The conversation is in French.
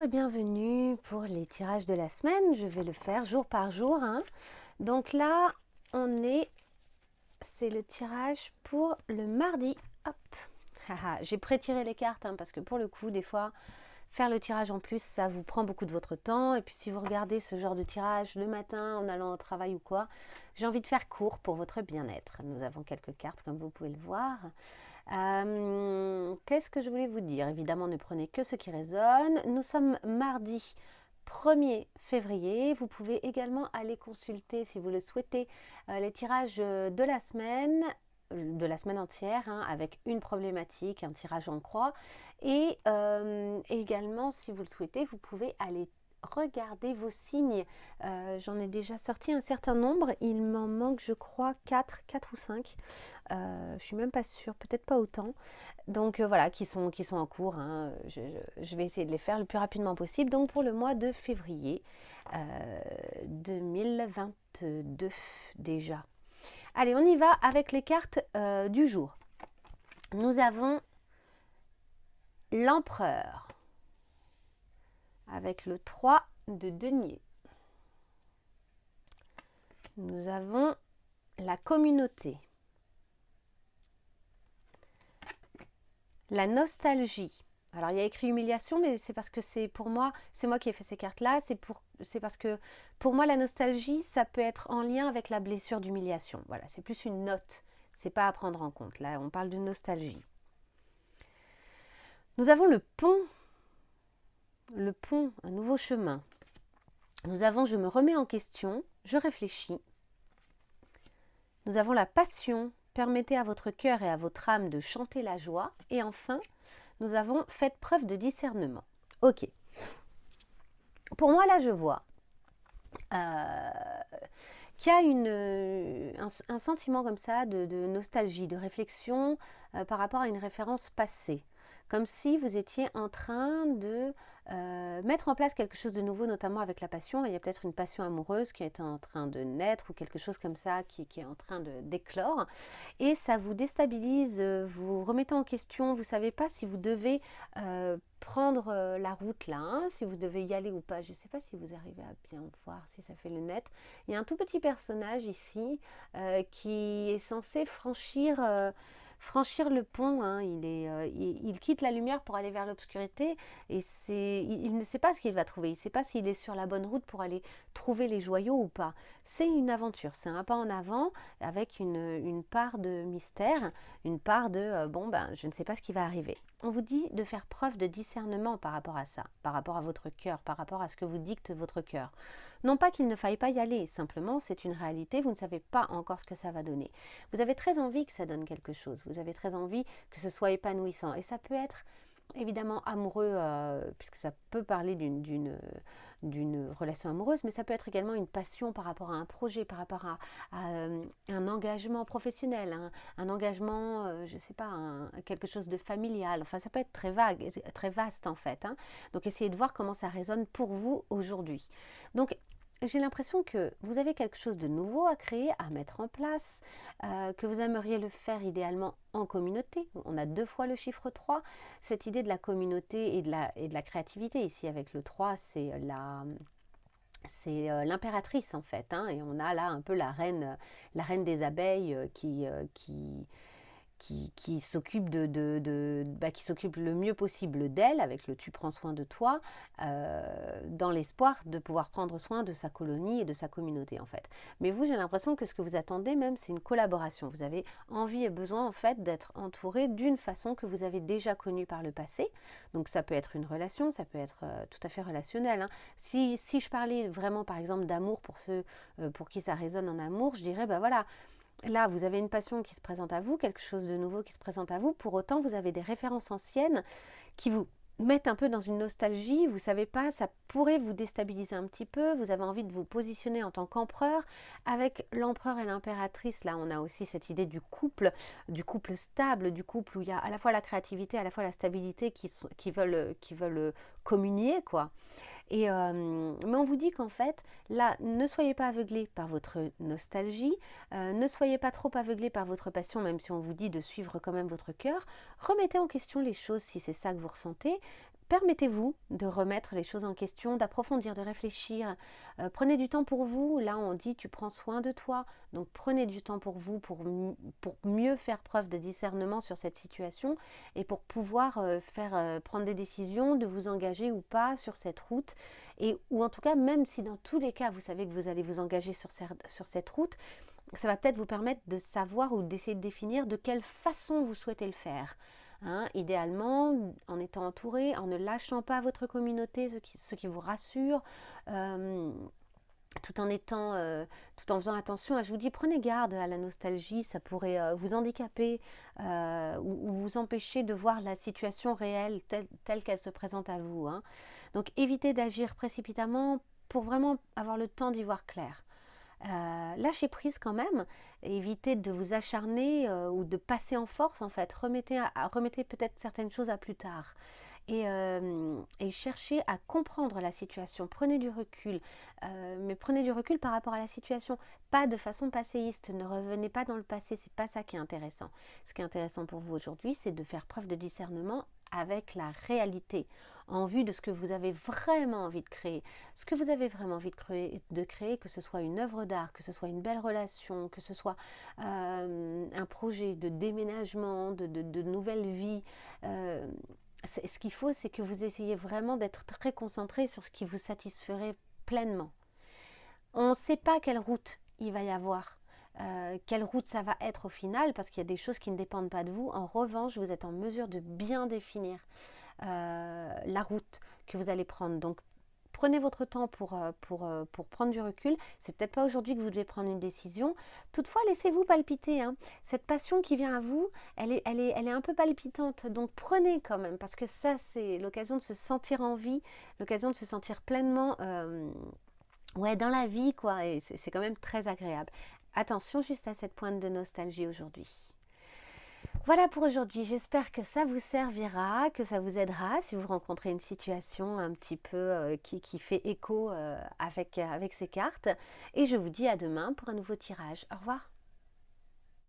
Bienvenue pour les tirages de la semaine. Je vais le faire jour par jour, hein. Donc là, c'est le tirage pour le mardi. Hop. J'ai pré-tiré les cartes, hein, parce que pour le coup, des fois, faire le tirage en plus, ça vous prend beaucoup de votre temps. Et puis si vous regardez ce genre de tirage le matin en allant au travail ou quoi, j'ai envie de faire court pour votre bien-être. Nous avons quelques cartes, comme vous pouvez le voir. Qu'est-ce que je voulais vous dire? Évidemment, ne prenez que ce qui résonne. Nous sommes mardi 1er février. Vous pouvez également aller consulter, si vous le souhaitez, les tirages de la semaine entière, hein, avec une problématique, un tirage en croix. Et également, si vous le souhaitez, vous pouvez aller regarder vos signes. J'en ai déjà sorti un certain nombre. Il m'en manque, je crois, 4 ou 5. Je suis même pas sûre, peut-être pas autant. Donc voilà, qui sont en cours, hein. Je vais essayer de les faire le plus rapidement possible. Donc pour le mois de février 2022 déjà. Allez, on y va avec les cartes du jour. Nous avons l'empereur avec le 3 de denier. Nous avons la communauté. La nostalgie. Alors il y a écrit humiliation, mais c'est parce que c'est moi qui ai fait ces cartes-là. C'est parce que pour moi la nostalgie, ça peut être en lien avec la blessure d'humiliation. Voilà, c'est plus une note. C'est pas à prendre en compte. Là, on parle de nostalgie. Nous avons le pont, un nouveau chemin. Nous avons je me remets en question, je réfléchis. Nous avons la passion, permettez à votre cœur et à votre âme de chanter la joie. Et enfin, nous avons fait preuve de discernement. Ok. Pour moi, là, je vois qu'il y a un sentiment comme ça de nostalgie, de réflexion par rapport à une référence passée. Comme si vous étiez en train de mettre en place quelque chose de nouveau, notamment avec la passion. Il y a peut-être une passion amoureuse qui est en train de naître ou quelque chose comme ça qui est en train d'éclore. Et ça vous déstabilise, vous remettez en question, vous ne savez pas si vous devez prendre la route là, hein, si vous devez y aller ou pas. Je ne sais pas si vous arrivez à bien voir, si ça fait le net. Il y a un tout petit personnage ici qui est censé franchir le pont, hein. Il quitte la lumière pour aller vers l'obscurité et il ne sait pas ce qu'il va trouver. Il ne sait pas s'il est sur la bonne route pour aller trouver les joyaux ou pas. C'est une aventure, c'est un pas en avant avec une part de mystère, une part de je ne sais pas ce qui va arriver. On vous dit de faire preuve de discernement par rapport à ça, par rapport à votre cœur, par rapport à ce que vous dicte votre cœur. Non pas qu'il ne faille pas y aller, simplement c'est une réalité, vous ne savez pas encore ce que ça va donner. Vous avez très envie que ça donne quelque chose, vous avez très envie que ce soit épanouissant. Et ça peut être évidemment amoureux, puisque ça peut parler d'une relation amoureuse, mais ça peut être également une passion par rapport à un projet, par rapport à un engagement professionnel, un engagement, je ne sais pas, quelque chose de familial. Enfin, ça peut être très vague, très vaste en fait, hein. Donc, essayez de voir comment ça résonne pour vous aujourd'hui. Donc, j'ai l'impression que vous avez quelque chose de nouveau à créer, à mettre en place, que vous aimeriez le faire idéalement en communauté. On a 2 fois le chiffre 3. Cette idée de la communauté et de la créativité, ici avec le 3, c'est l'impératrice en fait, hein, et on a là un peu la reine des abeilles qui s'occupe qui s'occupe le mieux possible d'elle avec le tu prends soin de toi, dans l'espoir de pouvoir prendre soin de sa colonie et de sa communauté en fait. Mais vous, j'ai l'impression que ce que vous attendez même, c'est une collaboration. Vous avez envie et besoin en fait d'être entouré d'une façon que vous avez déjà connue par le passé. Donc ça peut être une relation, ça peut être tout à fait relationnel, hein. Si je parlais vraiment par exemple d'amour pour ceux pour qui ça résonne en amour, je dirais voilà, là, vous avez une passion qui se présente à vous, quelque chose de nouveau qui se présente à vous. Pour autant, vous avez des références anciennes qui vous mettent un peu dans une nostalgie. Vous ne savez pas, ça pourrait vous déstabiliser un petit peu. Vous avez envie de vous positionner en tant qu'empereur. Avec l'empereur et l'impératrice, là, on a aussi cette idée du couple stable, du couple où il y a à la fois la créativité, à la fois la stabilité qui veulent communier, quoi. Mais on vous dit qu'en fait, là, ne soyez pas aveuglés par votre nostalgie, ne soyez pas trop aveuglés par votre passion, même si on vous dit de suivre quand même votre cœur. Remettez en question les choses si c'est ça que vous ressentez. permettez-vous de remettre les choses en question, d'approfondir, de réfléchir. Prenez du temps pour vous. Là, on dit tu prends soin de toi. Donc, prenez du temps pour vous, pour mieux faire preuve de discernement sur cette situation et pour pouvoir prendre des décisions, de vous engager ou pas sur cette route. Ou en tout cas, même si dans tous les cas, vous savez que vous allez vous engager sur cette route, ça va peut-être vous permettre de savoir ou d'essayer de définir de quelle façon vous souhaitez le faire. Idéalement, en étant entouré, en ne lâchant pas votre communauté, ce qui vous rassure, tout en faisant attention. Je vous dis, prenez garde à la nostalgie, ça pourrait vous handicaper ou vous empêcher de voir la situation réelle telle qu'elle se présente à vous. Donc évitez d'agir précipitamment pour vraiment avoir le temps d'y voir clair. Lâchez prise quand même, évitez de vous acharner ou de passer en force en fait, remettez peut-être certaines choses à plus tard et cherchez à comprendre la situation, prenez du recul, mais prenez du recul par rapport à la situation, pas de façon passéiste, ne revenez pas dans le passé, c'est pas ça qui est intéressant. Ce qui est intéressant pour vous aujourd'hui, c'est de faire preuve de discernement avec la réalité, en vue de ce que vous avez vraiment envie de créer. Ce que vous avez vraiment envie de créer, que ce soit une œuvre d'art, que ce soit une belle relation, que ce soit un projet de déménagement, de nouvelle vie. Ce qu'il faut, c'est que vous essayez vraiment d'être très concentré sur ce qui vous satisferait pleinement. On ne sait pas quelle route il va y avoir. Quelle route ça va être au final, parce qu'il y a des choses qui ne dépendent pas de vous. En revanche, vous êtes en mesure de bien définir la route que vous allez prendre. Donc, prenez votre temps pour prendre du recul. C'est peut-être pas aujourd'hui que vous devez prendre une décision. Toutefois, laissez-vous palpiter. Cette passion qui vient à vous, elle est un peu palpitante. Donc, prenez quand même, parce que ça, c'est l'occasion de se sentir en vie, l'occasion de se sentir pleinement dans la vie, quoi. Et c'est quand même très agréable. Attention juste à cette pointe de nostalgie aujourd'hui. Voilà pour aujourd'hui, j'espère que ça vous servira, que ça vous aidera si vous rencontrez une situation un petit peu qui fait écho avec ces cartes. Et je vous dis à demain pour un nouveau tirage. Au revoir.